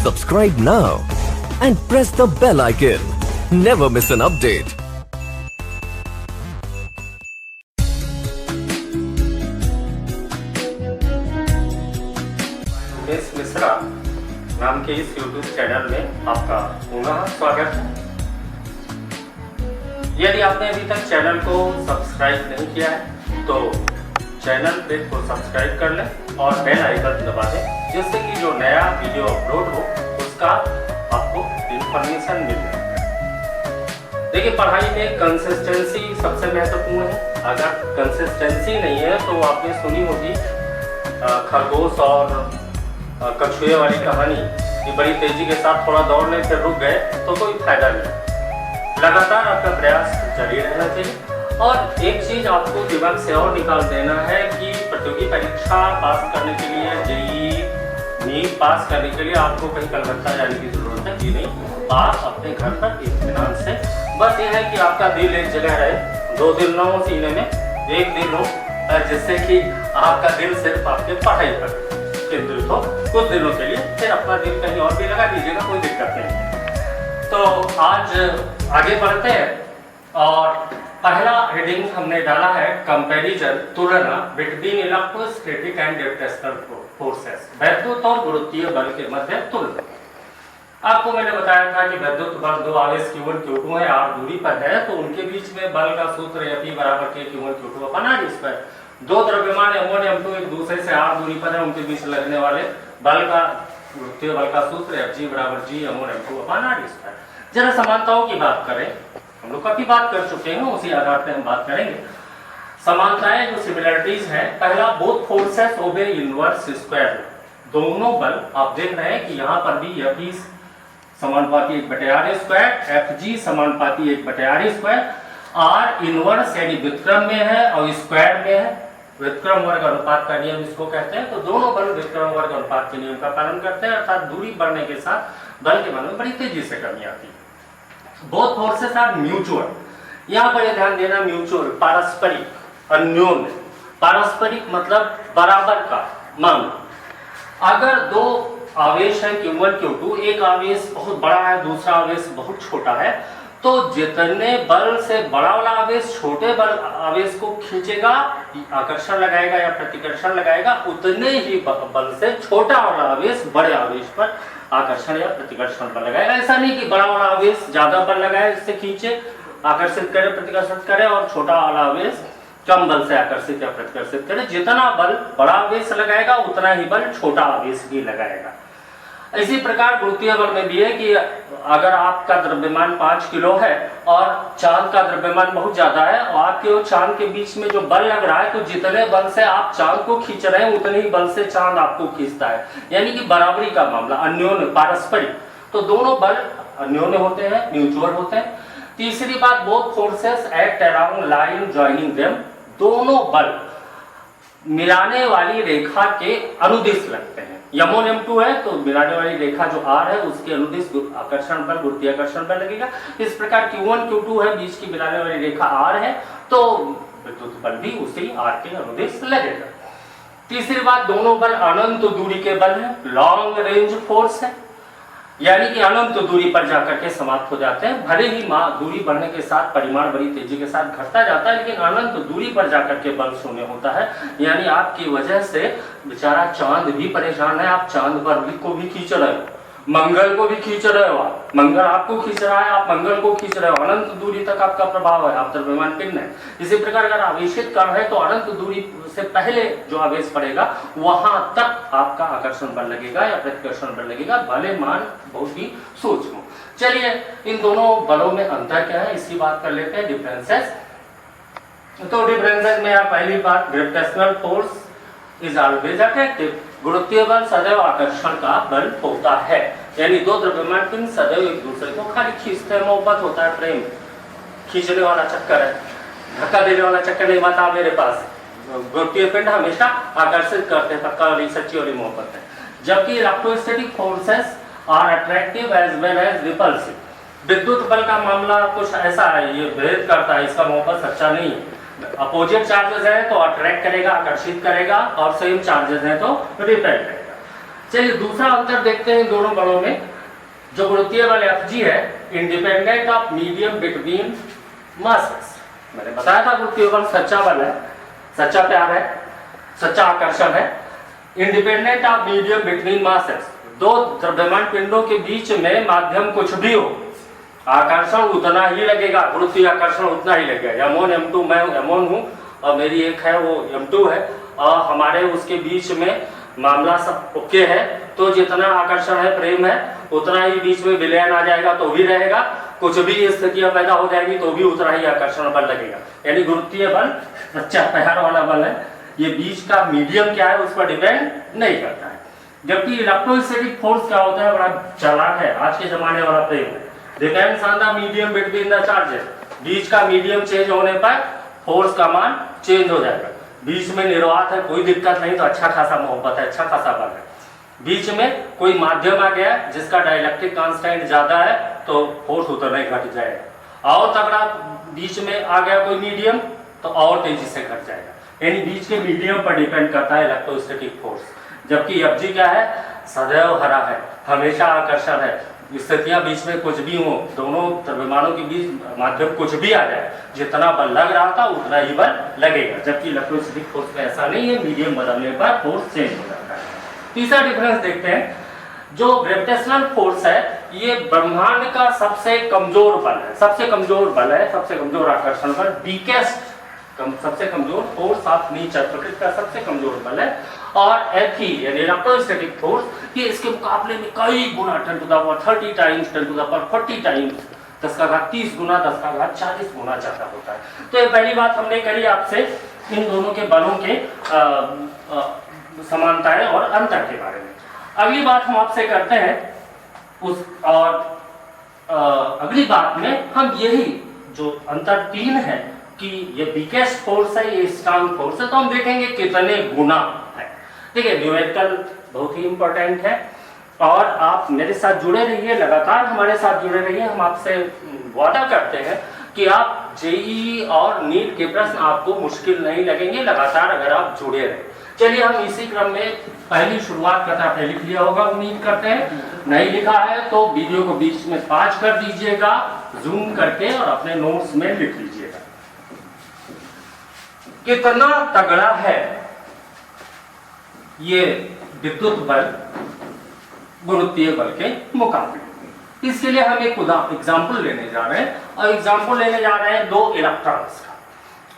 Subscribe now and press the bell icon. Never miss an update. Mukesh Mishra नाम के इस YouTube channel में आपका पुनः स्वागत है। यदि आपने अभी तक चैनल को सब्सक्राइब नहीं किया है तो चैनल को सब्सक्राइब कर लें और बेल आइकन दबा दें, जिससे कि जो नया वीडियो अपलोड हो उसका आपको इंफॉर्मेशन मिल जाए। देखिए, पढ़ाई में कंसिस्टेंसी सबसे महत्वपूर्ण है। अगर कंसिस्टेंसी नहीं है तो आपने सुनी होगी खरगोश और कछुए वाली कहानी कि बड़ी तेजी के साथ थोड़ा दौड़ने फिर रुक गए तो कोई फायदा नहीं। लगातार आपका प्रयास जारी रहना चाहिए। और एक चीज आपको दिमाग से और निकाल देना है कि प्रतियोगी परीक्षा पास करने के लिए, जेईई नीट पास करने के लिए आपको कहीं कलकत्ता जाने की जरूरत है जी नहीं। आप अपने घर पर इत्मीनान से, बस ये है कि आपका दिल एक जगह रहे, 2 दिन ना हो सीने में, 1 दिन हो, जिससे कि आपका दिल सिर्फ आपके पढ़ाई पर केंद्रित हो कुछ दिनों के लिए। फिर अपना दिल कहीं और भी लगा दीजिएगा, कोई दिक्कत नहीं। तो आज आगे बढ़ते हैं और पहला हेडिंग हमने डाला है कंपैरिजन, तुलना between electrostatic and gravitational forces, वैद्युत और गुरुत्वीय बल के मध्य तुलना। आपको मैंने बताया था कि वैद्युत बल 2 आवेश Q1 Q2 है, r दूरी पर है, तो उनके बीच में बल का सूत्र F बराबर के Q1 Q2 अपन r²। 2 द्रव्यमान M1 M2 एक दूसरे से r दूरी पर है, उनके बीच लगने वाले बल का गुरुत्वीय बल का सूत्र Fg बराबर G M1 M2 अपन r²। जरा समानताओं की बात करें, हम लोग काफी बात कर चुके हैं, उसी आधार पर हम बात करेंगे। समानताएं जो सिमिलरिटीज हैं, पहला बोथ फोर्सेस ओबे इनवर्स स्क्वायर। दोनों बल आप देख रहे हैं कि यहाँ पर भी F समानुपाती 1/r², Fg समानुपाती 1/r², r इनवर्स यानी व्युत्क्रम में है और स्क्वायर में है। व्युत्क्रम वर्ग अनुपात का नियम इसको कहते हैं। तो दोनों बल व्युत्क्रम वर्ग अनुपात के नियम का पालन करते हैं, अर्थात दूरी बढ़ने के साथ बल के मान में बड़ी तेजी से कमी आती है। Both forces are mutual. यहाँ पर ध्यान देना, म्यूचुअल पारस्परिक, अन्योन्य। पारस्परिक मतलब बराबर का, मान। अगर 2 आवेश है Q1 Q2, एक आवेश बहुत बड़ा है, दूसरा आवेश बहुत छोटा है, तो जितने बल से बड़ा वाला आवेश छोटे बल आवेश को खींचेगा, आकर्षण लगाएगा या प्रतिकर्षण लगाएगा, उतने ही बल से छोटा वाला आवेश बड़े आवेश पर आकर्षण या प्रतिकर्षण बल लगाएगा। ऐसा नहीं कि बड़ा वाला आवेश ज्यादा बल लगाए, इससे खींचे, आकर्षित करे, प्रतिकर्षित करे, और छोटा वाला आवेश कम बल से आकर्षित या प्रतिकर्षित करे। जितना बल बड़ा आवेश लगाएगा उतना ही बल छोटा आवेश भी लगाएगा। इसी प्रकार गुरुत्वीय बल में भी है कि अगर आपका द्रव्यमान 5 किलो है और चांद का द्रव्यमान बहुत ज्यादा है और आपके और चांद के बीच में जो बल लग रहा है, तो जितने बल से आप चांद को खींच रहे हैं उतने ही बल से चांद आपको खींचता है, यानी कि बराबरी का मामला, अन्योन्य, पारस्परिक। तो दोनों बल अन्योन्य होते हैं, म्यूचुअल होते हैं। तीसरी बात, both forces act around line joining them. दोनों बल मिलाने वाली रेखा के अनुदिश लगते हैं। M1 M2 है तो मिलाने वाली रेखा जो R है उसके अनुदिश आकर्षण बल, गुरुत्वीय आकर्षण बल लगेगा। इस प्रकार Q1 Q2 है, बीच की मिलाने वाली रेखा R है, तो विद्युत बल भी उसी R के अनुदिश लगेगा। तीसरी बात, दोनों बल अनंत दूरी के बल है, लॉन्ग रेंज फोर्स है, यानी कि अनंत दूरी पर जाकर के समाप्त हो जाते हैं। भले ही दूरी बढ़ने के साथ परिमाण बड़ी तेजी के साथ घटता जाता है, लेकिन अनंत दूरी पर जाकर के बल शून्य होता है। यानी आपकी वजह से बेचारा चांद भी परेशान है, आप चांद पर भी को भी खींच रहे हो, मंगल को भी खींच रहे हो, आप मंगल आपको खींच रहा है, आप मंगल को खींच रहे हो, अनंत दूरी तक आपका प्रभाव है, आप द्रव्यमान पिंड है। इसी प्रकार अगर आवेशित कण है तो अनंत दूरी से पहले जो आवेश पड़ेगा वहां तक आपका आकर्षण बल लगेगा या प्रतिकर्षण बल लगेगा, भले मान बहुत ही सूक्ष्म हो। चलिए, इन दोनों बलों में अंतर क्या है इसकी बात कर लेते हैं, डिफरेंसेस। तो डिफरेंसेस में पहली बात, gravitational force is always attractive. गुरुत्वीय बल सदैव आकर्षण का बल होता है, यानी 2 द्रव्यमान पिंड सदैव एक दूसरे को खाली खींचते हैं, मोहब्बत होता है, प्रेम, खींचने वाला चक्कर है, धक्का देने वाला चक्कर नहीं बता मेरे पास। गुरुत्वीय पिंड हमेशा आकर्षित करते हैं, पक्का वाली सच्ची वाली मोहब्बत है। जबकि electrostatic forces are attractive as well as repulsive. विद्युत बल का मामला कुछ ऐसा है, ये भेद करता है, इसका मोहब्बत सच्चा नहीं है। अपोजिट चार्जेस है तो अट्रैक्ट करेगा, आकर्षित करेगा, और सेम चार्जेस है तो रिपेल करेगा। चलिए दूसरा अंतर देखते हैं दोनों बलों में। जो गुरुत्वीय बल Fg है, independent of medium between masses. मैंने बताया था गुरुत्वीय बल सच्चा बल है, सच्चा प्यार है, सच्चा आकर्षण है। Independent of medium between masses, दो द्रव्यमान पिंडों के बीच में माध्यम कुछ भी हो, आकर्षण उतना ही लगेगा, गुरुत्वीय आकर्षण उतना ही लगेगा। M1 M2, मैं M1 हूँ और मेरी एक है वो M2 है, और हमारे उसके बीच में मामला सब ओके है, तो जितना आकर्षण है, प्रेम है, उतना ही बीच में विलयन आ जाएगा तो भी रहेगा, कुछ भी स्थितियां पैदा हो जाएगी तो भी उतना ही आकर्षण बल लगेगा। यानी गुरुत्वीय बल सच्चा प्यार वाला बल है, ये बीच का मीडियम क्या है उस पर डिपेंड नहीं करता है। जबकि इलेक्ट्रोस्टैटिक फोर्स क्या होता है, बड़ा चालाक है, आज के जमाने वाला प्रेम है। Depends on the medium between the charges, बीच का मीडियम चेंज होने पर फोर्स का मान चेंज हो जाएगा। बीच में निर्वात है, कोई दिक्कत नहीं, तो अच्छा खासा मोहब्बत है, अच्छा खासा बल है। बीच में कोई माध्यम आ गया जिसका डाइलेक्ट्रिक कांस्टेंट ज्यादा है तो फोर्स उतना ही घट जाएगा, और तगड़ा बीच में आ गया कोई मीडियम तो और तेजी से घट जाएगा। यानी बीच के मीडियम पर डिपेंड करता है इलेक्ट्रोस्टैटिक फोर्स। जबकि Fg क्या है, सदैव हरा है, हमेशा आकर्षण है। स्थितियां बीच में कुछ भी हो, दोनों द्रव्यमानों के बीच माध्यम कुछ भी आ जाए, जितना बल लग रहा था उतना ही बल लगेगा। जबकि इलेक्ट्रोस्टैटिक फोर्स में ऐसा नहीं है, मीडियम बदलने पर फोर्स चेंज हो जाता है। तीसरा डिफरेंस देखते हैं, जो ग्रेविटेशनल फोर्स है ये ब्रह्मांड का सबसे कमजोर बल है, सबसे कमजोर बल है, सबसे कमजोर आकर्षण बल, वीकेस्ट, सबसे कमजोर फोर्स ऑफ नेचर, प्रकृति का सबसे कमजोर बल है। और Fe यानी इलेक्ट्रोस्टैटिक फोर्स ये इसके मुकाबले में कई गुना 10 to the power 30 times, 10 to the power 40 times, 10 का घात 30 गुना, 10 का घात 40 गुना ज्यादा होता है। तो ये पहली बात हमने करी आपसे इन दोनों के बलों के समानताएं और अंतर के बारे में। अगली बात हम आपसे करते हैं उस, और अगली बात में हम यही जो अंतर 3 है कि ये वीकेस्ट फोर्स है, ये स्ट्रांग फोर्स है, तो हम देखेंगे कितने गुना है। देखिए न्यूमेरिकल बहुत ही इंपॉर्टेंट है, और आप मेरे साथ जुड़े रहिए, लगातार हमारे साथ जुड़े रहिए। हम आपसे वादा करते हैं कि आप जेईई और नीट के प्रश्न आपको मुश्किल नहीं लगेंगे, लगातार अगर आप जुड़े रहे। चलिए हम इसी क्रम में पहली शुरुआत करते हैं। आपने लिख लिया होगा उम्मीद करते हैं, नहीं लिखा है तो वीडियो को बीच में पॉज कर दीजिएगा, जूम करके, और अपने नोट्स में लिख लीजिएगा। कितना तगड़ा है ये विद्युत बल गुरुत्वीय बल के मुकाबले। इसके लिए हम एक एग्जाम्पल लेने जा रहे हैं, और एग्जाम्पल लेने जा रहे हैं 2 इलेक्ट्रॉन्स का।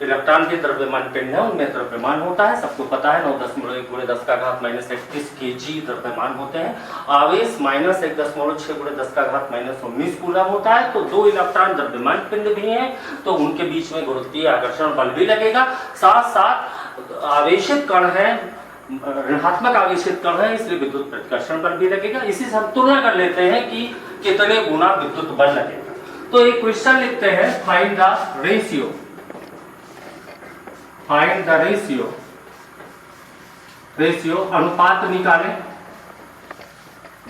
इलेक्ट्रॉन के द्रव्यमान पिंड है, उनमें द्रव्यमान होता है, सबको पता है 9.1 × 10 का घात -31 kg द्रव्यमान होते हैं। आवेश -1.6 × 10 का घात -19 कूलम होता है। तो 2 इलेक्ट्रॉन द्रव्यमान पिंड भी हैं, तो उनके बीच में गुरुत्वीय आकर्षण बल भी लगेगा। साथ साथ आवेशित कण है, ऋणात्मक आवेशित कण है, इसलिए विद्युत प्रतिकर्षण बल भी लगेगा। इसी से हम तुलना कर लेते हैं कि कितने गुना विद्युत बल लगेगा। तो एक क्वेश्चन लिखते हैं, find the ratio, find the ratio अनुपात निकालें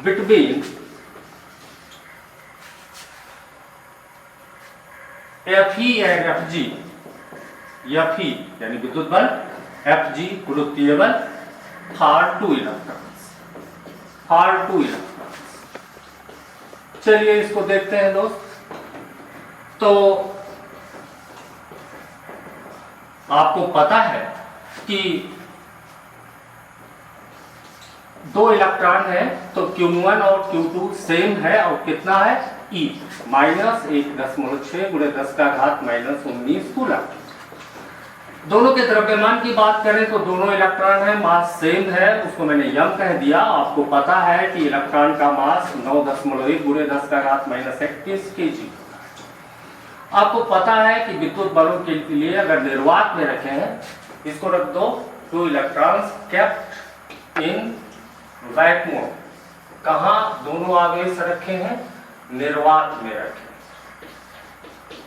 between Fe and Fg। Fe यानी विद्युत बल, Fg गुरुत्वीय बल, फॉर 2 इलेक्ट्रॉन्स, फॉर 2 इलेक्ट्रॉन्स। चलिए इसको देखते हैं दोस्त। तो आपको पता है कि 2 इलेक्ट्रॉन है, तो Q1 और Q2 सेम है, और कितना है E -1.6 × 10 का घात -19 कूलम। दोनों के द्रव्यमान की बात करें तो दोनों इलेक्ट्रॉन है, मास सेम है, उसको मैंने यम कह दिया। आपको पता है कि इलेक्ट्रॉन का मास 9.1 × 10 का घात -31 kg। आपको पता है कि विद्युत बलों के लिए अगर निर्वात में रखे हैं, इसको रख दो, 2 इलेक्ट्रॉन्स केप्ट इन वैक्यूम। कहाँ दोनों आवेश रखे हैं? निर्वात में रखे,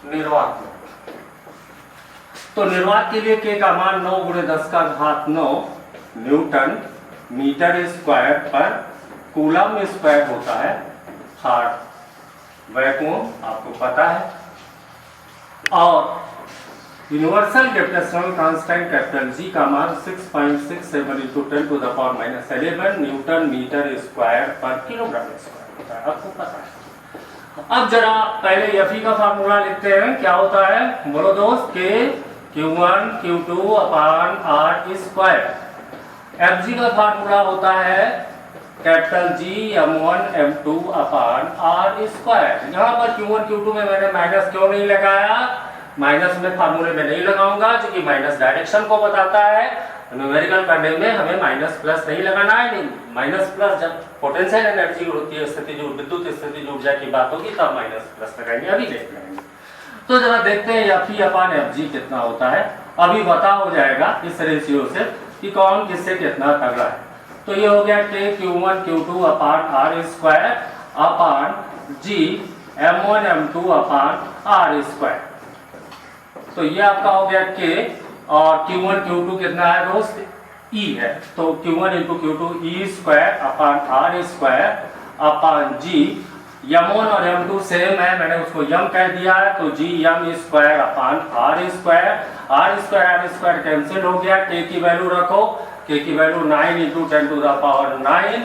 निर्वात में। तो निर्वात के लिए K का मान 9 × 10 का घात 9 न्यूटन मीटर स्क्वायर पर कूलम स्क्वायर होता है। हार्ड वैक्यूम आपको पता है। और universal gravitational constant capital G का मान 6.67 into 10 to the power minus 11 newton metre square पर किलोग्राम स्क्वायर होता है, आपको पता है। अब जरा पहले एफ का फार्मूला लिखते हैं, क्या होता है बोलो दोस्त, के Q1 Q2 upon R square. F का फार्मूला होता है capital G M1 M2 upon R square. यहाँ पर Q1 Q2 में मैंने माइनस क्यों नहीं लगाया, माइनस में फार्मूले में नहीं लगाऊंगा क्योंकि माइनस डायरेक्शन को बताता है। न्यूमेरिकल करने में हमें माइनस प्लस नहीं लगाना है, नहीं माइनस प्लस जब पोटेंशियल एनर्जी होती है, स्थिति जो विद्युत स्थिति ऊर्जा की बात होगी तब माइनस प्लस लगाएंगे, अभी देख लेंगे। तो जरा देखते हैं एफ अपान एफ जी कितना होता है, अभी पता हो जाएगा इस रेशियो से कि कौन किससे कितना तगड़ा है। तो ये हो गया के Q1 Q2 upon R square upon G M1 M2 upon R square. तो ये आपका हो गया के, और Q1 Q2 कितना है दोस्त, E है, तो Q1 into Q2 E square upon R square upon G. M1 और M2 सेम है, मैंने उसको M कह दिया है, तो G M square upon R square cancel हो गया। K की वैल्यू रखो, K की value 9 into 10 to the power 9,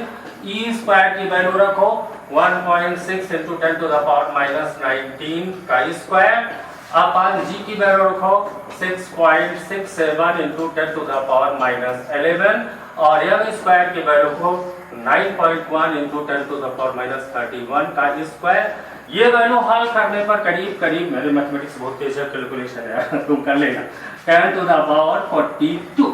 E square की वैल्यू रखो 1.6 into 10 to the power minus 19 का स्क्वायर अपान जी की वैल्यू रखो 6.67 into 10 to the power minus 11 और M स्क्वायर की वैल्यू को 9.1 into 10 to the power minus 31 का स्क्वायर। ये वैल्यू हल करने पर करीब करीब, मेरे मैथमेटिक्स बहुत तेज है, कैलकुलेशन है तुम कर लेना, 10 टू द पावर 42,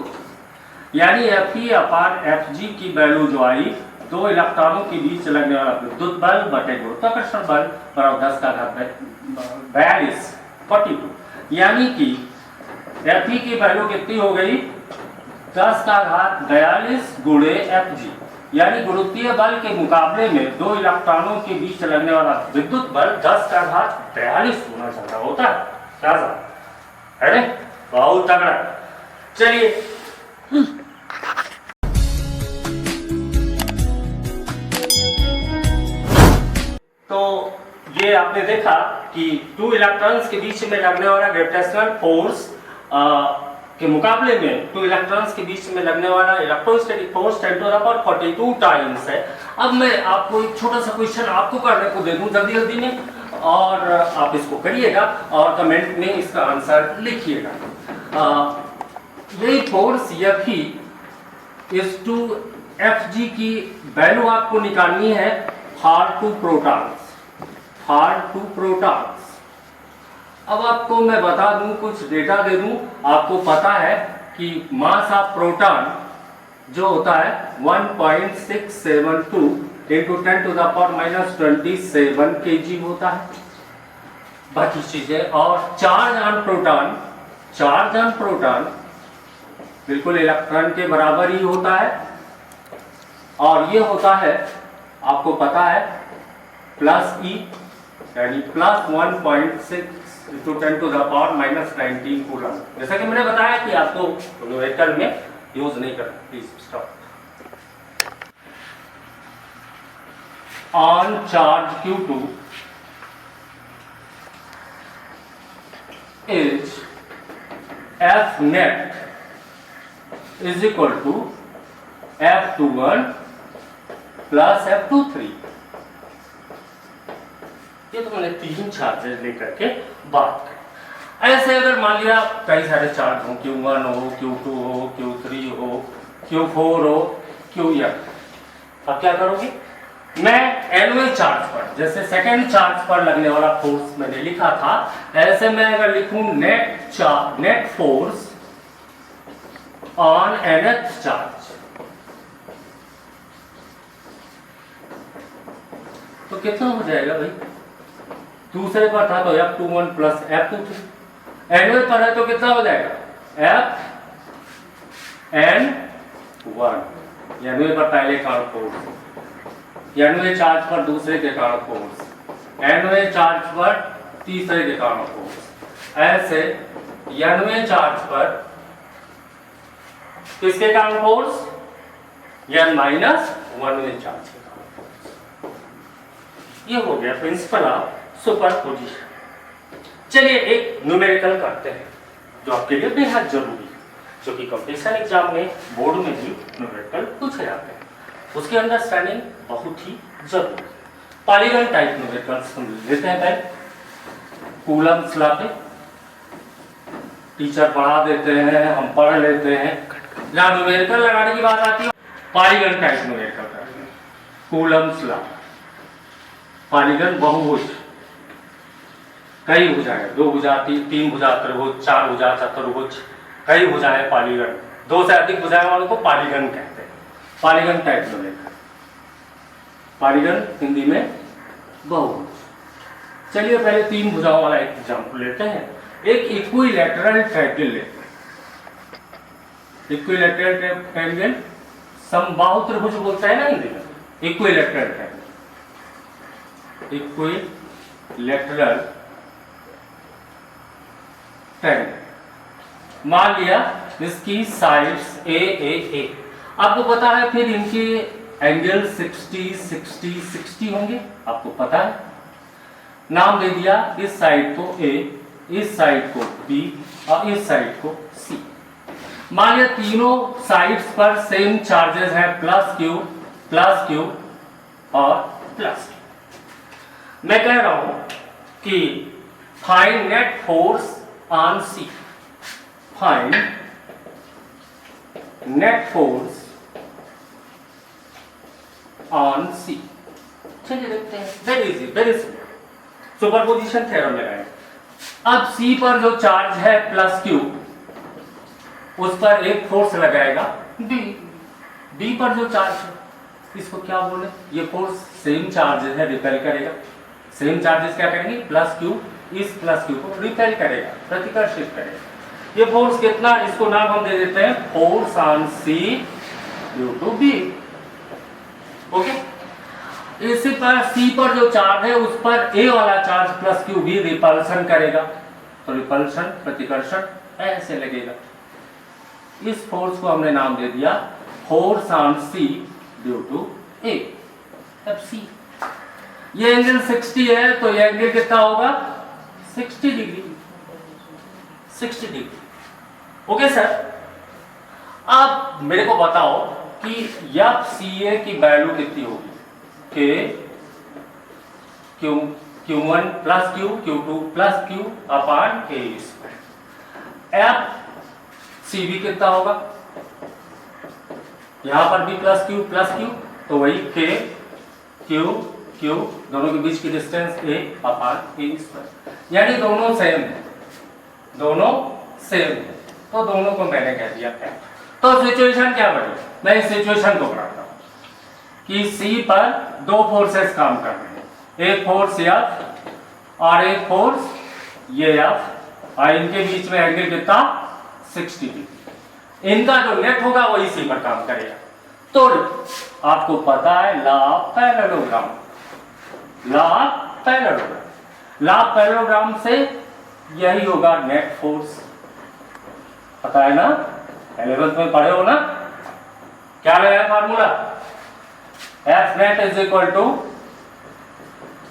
यानी Fe अपान Fg की वैल्यू जो आई, दो इलेक्ट्रॉनों के बीच लगने वाला विद्युत बल बटे गुरुत्वाकर्षण बल बराबर 10 का घात 42, 42, यानी कि Fe की वैल्यू कितनी हो गई, 10 का घात 42 गुणे Fg, यानी गुरुत्वीय बल के मुकाबले में दो इलेक्ट्रॉनों के बीच लगने वाला विद्युत बल 10 का घात 42 गुना ज्यादा होता है। क्या अरे बहुत तगड़ा। चलिए तो ये आपने देखा कि दो इलेक्ट्रॉन्स के बीच में लगने वाला ग्रेविटेशनल फोर्स के मुकाबले में दो इलेक्ट्रॉन्स के बीच में लगने वाला electrostatic force 10 to the power 42 times है। अब मैं आपको एक छोटा सा क्वेश्चन आपको करने को दे दूं जल्दी जल्दी में, और आप इसको करिएगा और कमेंट में इसका आंसर लिखिएगा। यही फोर्स Fe इस टू Fg की वैल्यू आपको निकालनी है फॉर टू प्रोटॉन्स। अब आपको मैं बता दूं, कुछ डेटा दे दूं, आपको पता है कि मास ऑफ प्रोटॉन जो होता है 1.672 into 10 to the power minus 27 kg होता है। बाकी चीजें और चार्ज ऑन प्रोटॉन बिल्कुल इलेक्ट्रॉन के बराबर ही होता है, और ये होता है आपको पता है प्लस E, यानी plus 1.6 into 10 to the power minus 19 coulomb. जैसा कि मैंने बताया कि आपको न्यूमेरिकल में यूज नहीं करना, please stop. On charge Q2 is F net is equal to F21 plus F23। ये तो मैंने तीन चार्जेस लेकर के बात करी। ऐसे अगर मान लिया कई सारे चार्ज हो, Q1 हो, Q2 हो, Q3 हो, Q4 हो, Qn, अब क्या करोगे, मैं nवें चार्ज पर, जैसे सेकेंड चार्ज पर लगने वाला फोर्स मैंने लिखा था, ऐसे मैं अगर लिखूं net force on nth charge, तो कितना हो जाएगा भाई, दूसरे पर था तो F21 प्लस F23, nवें पर है तो कितना हो जाएगा Fn1, nवें पर पहले कारण फोर्स, nवें चार्ज पर दूसरे के कारण फोर्स, nवें चार्ज पर तीसरे के कारण फोर्स, ऐसे nवें चार्ज पर किसके कारण फोर्स, n माइनस 1वें चार्ज के कारण फोर्स। ये हो गया प्रिंसिपल ऑफ सुपरपोजिशन। चलिए एक न्यूमेरिकल करते हैं। जो आपके लिए बेहद जरूरी है, जो कि कंपटीशन एग्जाम में बोर्ड में भी न्यूमेरिकल पूछे जाते हैं, उसकी अंडरस्टैंडिंग बहुत ही जरूरी है। पॉलीगन टाइप न्यूमेरिकल्स हम लेते हैं पहले कूलम्स लॉ पे, टीचर पढ़ा देते हैं, हम पढ़ लेते हैं, जहाँ न्यूमेरिकल लगाने की बात आती है पॉलीगन टाइप न्यूमेरिकल करते हैं। कूलम्स लॉ, पॉलीगन बहुभुज, कई भुजाएं, 2 भुजा, 3 भुजा, त्रिभुज, 4 भुजा, चतुर्भुज, कई भुजाएं पॉलीगन, 2 से अधिक भुजाएं वालों को पॉलीगन कहते हैं। Polygon type numerical, polygon Hindi में बहुभुज। चलिए पहले 3 भुजाओं वाला एक एग्जाम्पल लेते हैं। एक इक्विलैटरल ट्रायंगल लेते हैं। इक्विलैटरल ट्रायंगल समबाहु त्रिभुज बोलते हैं ना हिंदी में, इक्विलैटरल ट्रायंगल, इक्विलैटरल ट्रायंगल। मान लिया इसकी साइड्स ए, आपको पता है फिर इनके एंगल 60, 60, 60 होंगे, आपको पता है। नाम दे दिया इस साइड को ए, इस साइड को बी और इस साइड को सी। मान लिया तीनों साइड्स पर सेम चार्जेस हैं, प्लस क्यू और प्लस क्यू। मैं कह रहा हूं कि find net force on C, find net force on C. चलिए देखते हैं, very easy, very simple, superposition theorem लगाएंगे। अब सी पर जो चार्ज है प्लस क्यू, उस पर एक फोर्स लगाएगा बी पर जो चार्ज है, इसको क्या बोले, ये फोर्स सेम चार्जेस है, रिपेल करेगा। सेम चार्जेस क्या करेंगे, प्लस क्यू, इस प्लस क्यू को रिपेल करेगा, प्रतिकर्षित करेगा। ये फोर्स कितना, इसको नाम हम दे देते हैं force on C due to B. Okay, इसी पर सी पर जो चार्ज है उस पर ए वाला चार्ज प्लस क्यू भी रिपल्सन करेगा, तो रिपल्सन, प्रतिकर्षण ऐसे लगेगा। इस फोर्स को हमने नाम दे दिया force on C due to A. अब सी, ये एंगल 60 है तो ये एंगल कितना होगा, 60 डिग्री, 60 डिग्री। ओके सर, अब मेरे को बताओ कि एफ सी ए की वैल्यू कितनी होगी, Q1 plus Q, Q2 plus Q upon a square. F C B कितना होगा, यहां पर भी प्लस क्यू, तो वही के क्यू दोनों के बीच की distance A upon a square, यानी दोनों सेम है, दोनों सेम है, तो दोनों को मैंने कह दिया एफ। तो सिचुएशन क्या बनी, मैं इस सिचुएशन को बनाता हूं कि सी पर 2 फोर्सेस काम कर रहे हैं, एक फोर्स एफ और एक फोर्स ये एफ, और इनके बीच में एंगल कितना, 60 डिग्री। इनका जो नेट होगा वो इसी पर काम करेगा। तो आपको पता है law of parallelogram, law of parallelogram से यही होगा नेट फोर्स, पता है ना, 11th में पढ़े हो ना, क्या है formula, F net is equal to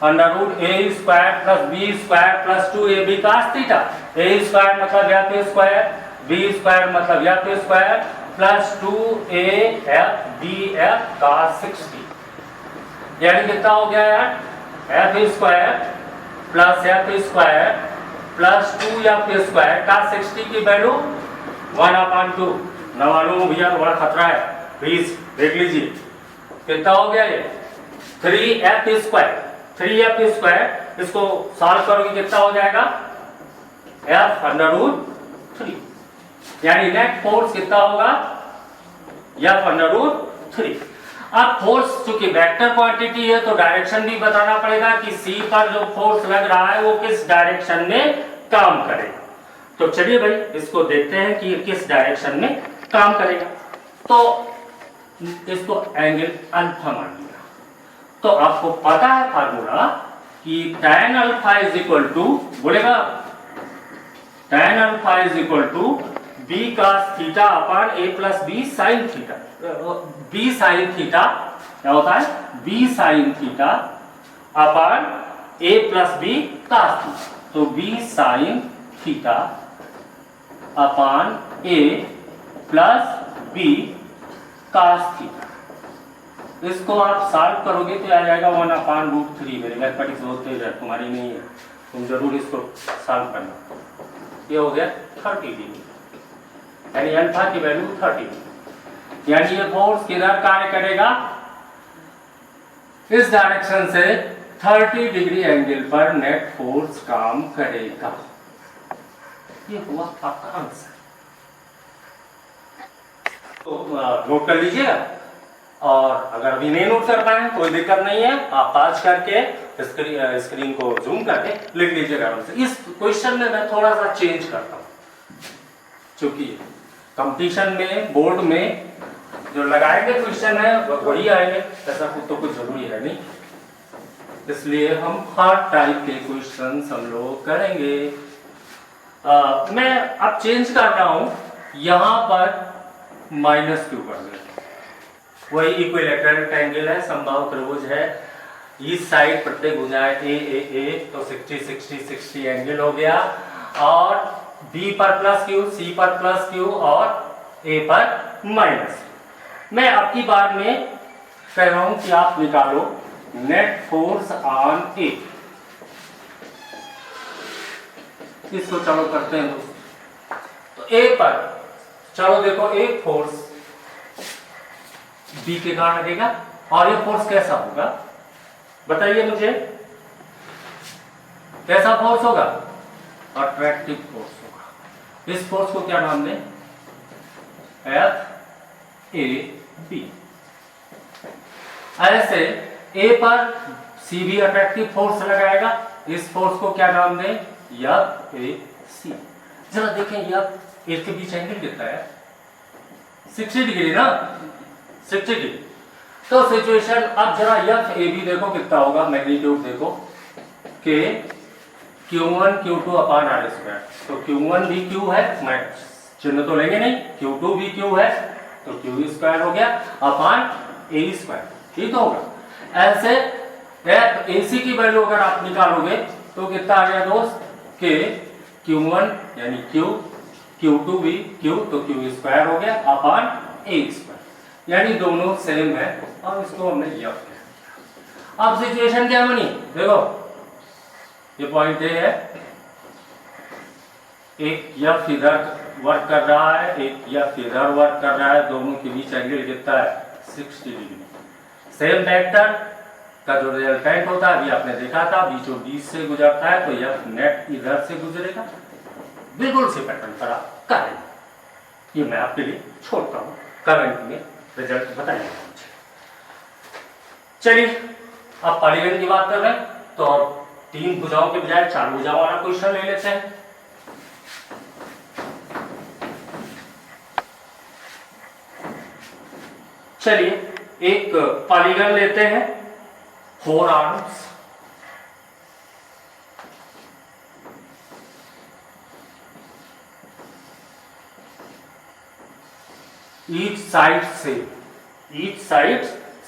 under root A square plus B square plus 2ab cos theta. A square मतलब एफ स्क्वायर, बी स्क्वायर मतलब F square plus 2af bf cos 60, यानी कितना हो गया यार, F square plus F square plus 2f square cos 60 की value 1/2। न मालूम भैया तो बड़ा खतरा है, प्लीज देख लीजिए कितना हो गया ये 3f स्क्वायर, इसको सॉल्व करोगे कितना हो जाएगा, f अंडर रूट 3, यानी नेट फोर्स कितना होगा, f अंडर रूट 3। अब फोर्स चूंकि वेक्टर क्वांटिटी है तो डायरेक्शन भी बताना पड़ेगा कि सी पर जो फोर्स लग रहा है वो किस डायरेक्शन में काम करेगा। तो चलिए भाई इसको देखते हैं कि किस डायरेक्शन में काम करेगा। तो इसको एंगल अल्फा मान लिया, तो आपको पता है फार्मूला कि tan alpha is equal to, बोलेगा tan alpha is equal to b cos theta upon a plus b sin theta. b sin theta क्या होता है, b sin theta upon a plus b cos theta, तो b sin theta upon A plus B cos theta. इसको आप solve करोगे तो आ जाएगा 1/√3। मेरे मैथमेटिक्स बहुत तेज है, तुम्हारी नहीं है, तुम जरूर इसको सॉल्व करना। ये हो गया 30 डिग्री, यानी अल्फा की वैल्यू 30, यानी ये फोर्स किधर कार्य करेगा, इस डायरेक्शन से 30 डिग्री एंगल पर नेट फोर्स काम करेगा। ये हुआ आपका आंसर। तो नोट कर लीजिएगा, और अगर अभी नहीं नोट कर पाए कोई दिक्कत नहीं है, आप पाज करके स्क्रीन को जूम करके लिख लीजिएगा आराम से। इस क्वेश्चन में मैं थोड़ा सा चेंज करता हूँ, क्योंकि कंपटीशन में बोर्ड में जो लगाएंगे क्वेश्चन है वही आएंगे, ऐसा तो कुछ जरूरी है नहीं, इसलिए हम हर टाइप के क्वेश्चन हम लोग करेंगे। मैं अब चेंज कर रहा हूं, यहां पर -2 कर दें, वही इक्विलैटरल ट्रायंगल है, समबाहु त्रिभुज है, इस साइड प्रत्येक भुजाएं ए तो 60 एंगल हो गया, और बी पर +q, सी पर +q और ए पर माइनस। मैं अब की बार में कह रहा हूं कि आप निकालो नेट फोर्स ऑन ए। इसको चलो करते हैं दोस्तों। तो ए पर चलो देखो, एक फोर्स बी के कारण लगेगा, और ये फोर्स कैसा होगा बताइए मुझे, कैसा फोर्स होगा, अट्रैक्टिव फोर्स होगा। इस फोर्स को क्या नाम दें, FAB। ऐसे ए पर सी भी अट्रैक्टिव फोर्स लगाएगा, इस फोर्स को क्या नाम दें, FAC। जरा देखें ए के बीच एंगल कितना है, 60 डिग्री ना, 60 डिग्री। तो सिचुएशन अब जरा FAB देखो कितना होगा, मैग्नीट्यूड देखो कि Q1 Q2 अपॉन r²। तो Q1 भी Q है, मैं चिन्ह तो लेंगे नहीं, Q2 भी Q है, तो Q² हो गया अपॉन A², ठीक तो होगा। ऐसे AC की वैल्यू अगर आप निकालोगे तो कितना आ गया दोस्त कि Q1 यानी Q, Q2 भी Q, तो Q² हो गया अपॉन A², यानी दोनों सेम है, और इसको हमने F किया। अब सिचुएशन क्या बनी देखो, ये पॉइंट ए है, एक F इधर वर्क कर रहा है, एक F इधर वर्क कर रहा है, दोनों के बीच एंगल कितना है, 60 डिग्री। सेम वेक्टर का जो रिजल्टेंट होता है, अभी आपने देखा था, बीचों बीच से गुजरता है, तो F नेट इधर से गुजरेगा, बिल्कुल से पैटर्न पर आप करेंगे। ये मैं आपके लिए छोड़ता हूँ, करंट में रिजल्ट बताइए मुझे। चलिए अब पॉलीगन की बात कर रहे हैं, तो 3 भुजाओं के बजाय 4 भुजाओं वाला क्वेश्चन ले लेते हैं। चलिए एक पॉलीगन लेते हैं, 4 आर्म्स, ईच साइड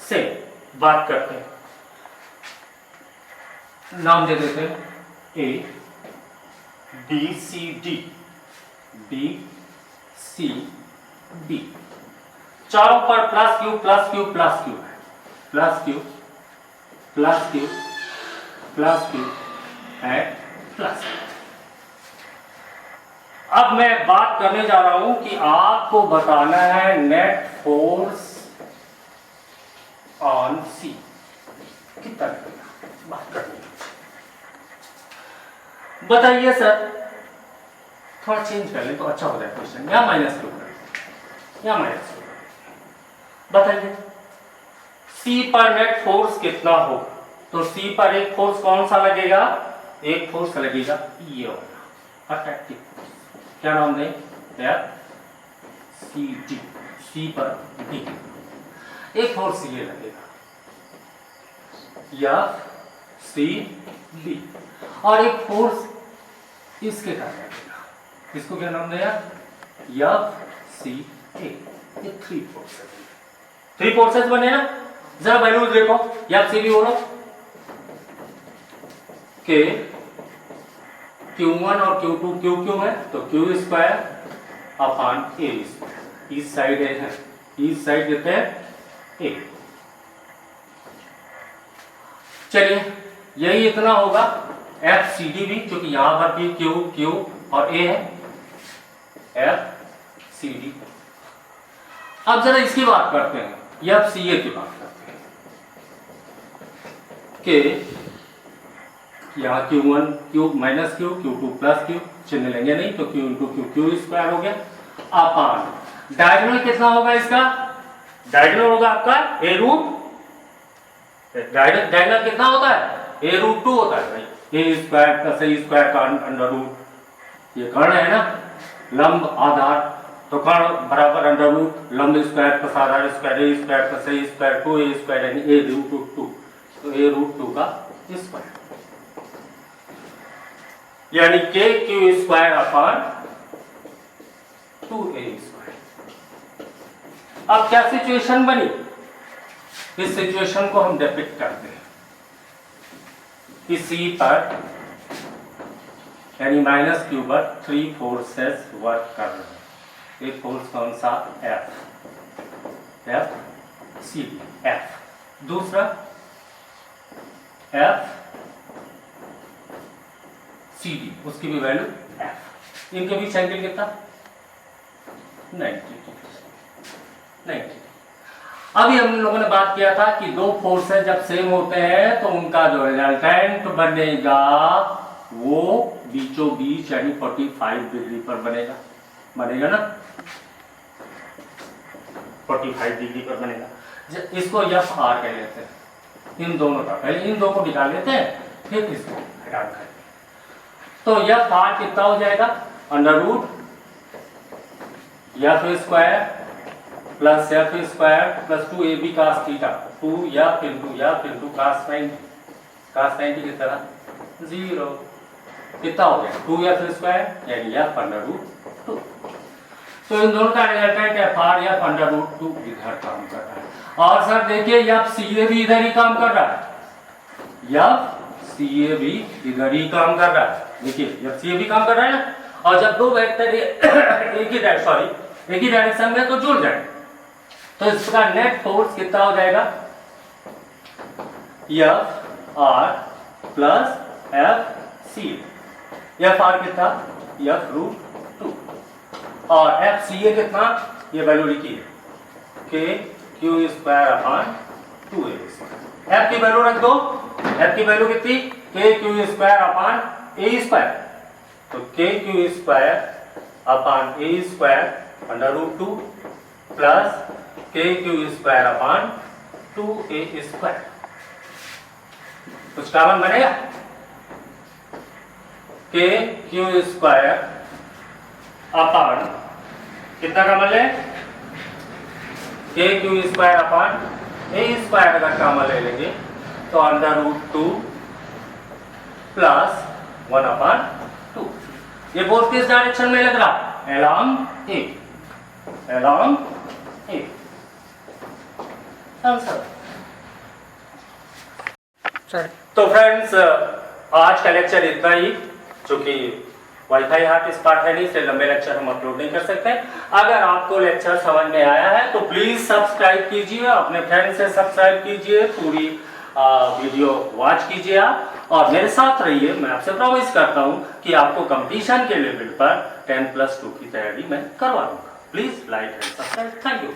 से बात करते हैं, नाम दे देते हैं A B C D, B C D, चारों पर +q +q +q है, +q +q +q and +q। अब मैं बात करने जा रहा हूं कि आपको बताना है नेट फोर्स ऑन सी कितना लगेगा, बात करनी है। बताइए सर, थोड़ा चेंज कर ले तो अच्छा हो जाए क्वेश्चन, या -2 कर, या -2 बताइए सी पर नेट फोर्स कितना हो, तो सी पर एक फोर्स कौन सा लगेगा, एक फोर्स लगेगा ये वाला अट्रैक्टिव फोर्स, क्या नाम दें, FCD, सी पर D, एक फोर्स ये लगेगा FCD, और एक फोर्स इसके कारण लगेगा, इसको क्या नाम दें, FCA। ये 3 फोर्सेस, 3 फोर्सेस बने ना। जरा वैल्यूज देखो, FCD बोलो कि Q1 और Q2 QQ है, तो Q² अपॉन ए स्क्वायर। इस साइड है, इस साइड देते हैं ए। चलिए यही इतना होगा एफ सी डी भी, क्योंकि यहां पर भी क्यू क्यू और ए है, एफ सी डी। अब जरा इसकी बात करते हैं, एफ सी ए की बात करते हैं कि यहाँ Q1 cube minus Q, Q2 plus Q, चिन्ह लेंगे नहीं तो Q into Q Q square हो गया अपॉन डायगोनल कितना होगा इसका, डायगोनल होगा आपका ए रूट, डायगोनल कितना होता है ए रूट 2 होता है भाई, ए स्क्वायर प्लस ए स्क्वायर का अंडर रूट, ये कर्ण है ना लंब आधार, तो कर्ण बराबर अंडर रूट लंब स्क्वायर प्लस आधार स्क्वायर, ए स्क्वायर प्लस ए स्क्वायर 2a स्क्वायर यानी ए रूट 2, तो ए रूट 2 का स्क्वायर यानी के Q square upon 2a square. अब क्या सिचुएशन बनी, इस सिचुएशन को हम डिपिक्ट करते हैं कि सी पर यानी माइनस क्यू पर 3 फोर्सेस वर्क कर रहे हैं। एक फोर्स कौन सा, एफ सी डी, एफ, दूसरा एफ सी डी, उसकी भी वैल्यू एफ। इनके बीच एंगल कितना, 90। अभी हम लोगों ने बात किया था कि दो फोर्सेस जब सेम होते हैं तो उनका जो रिजल्टेंट बनेगा वो बीचों बीच यानी 45 डिग्री पर बनेगा ना, 45 डिग्री पर बनेगा। इसको एफ आर कह लेते हैं, इन दोनों का, पहले इन दो को निकाल लेते हैं फिर इसको हटा देते हैं। तो एफ आर कितना हो जाएगा, under root F square plus F square plus 2ab cos theta, 2f into cos 90 की तरह 0, कितना हो गया 2f स्क्वायर यानी एफ अंडर रूट 2। तो इन दोनों का resultant F R F under root 2 इधर काम कर रहा है। और सर देखिए एफ सी ए भी इधर ही काम कर रहा है, एफ सी ए भी इधर ही काम कर रहा है, देखिए एफ सी ए भी काम कर रहा है ना। और जब दो वेक्टर एक ही डायरेक्शन में तो जुड़ जाए तो इसका नेट फोर्स कितना हो जाएगा, F R plus F C, F R कितना एफ रूट 2 और एफ सी ए कितना, ये वैल्यू लिखिए के Q square upon 2a square. F की वैल्यू रख दो, एफ की वैल्यू कितनी, के क्यू स्क्वायर अपॉन ए स्क्वायर, तो के क्यू स्क्वायर अपॉन ए स्क्वायर अंडर रूट 2 प्लस के Q square upon 2a square. कुछ कॉमन बनेगा, के क्यू स्क्वायर अपॉन कितना कॉमन ले, के क्यू स्क्वायर अपॉन ए स्क्वायर अगर कॉमन ले लेंगे तो अंडर रूट 2 प्लस 1 अपॉन 2। ये बोथ किस डायरेक्शन में लग रहा, along A, along A। Answer. तो फ्रेंड्स आज का लेक्चर इतना ही, चूंकि वाईफाई हार्ट स्पॉट है नहीं इसलिए लंबे लेक्चर हम अपलोड नहीं कर सकते। अगर आपको लेक्चर समझ में आया है तो प्लीज सब्सक्राइब कीजिए, अपने फ्रेंड से सब्सक्राइब कीजिए, पूरी वीडियो वॉच कीजिए आप और मेरे साथ रहिए। मैं आपसे प्रॉमिस करता हूं कि आपको कंपटीशन के लेवल पर 10+2 की तैयारी मैं करवा दूंगा। Please like and subscribe. Thank you.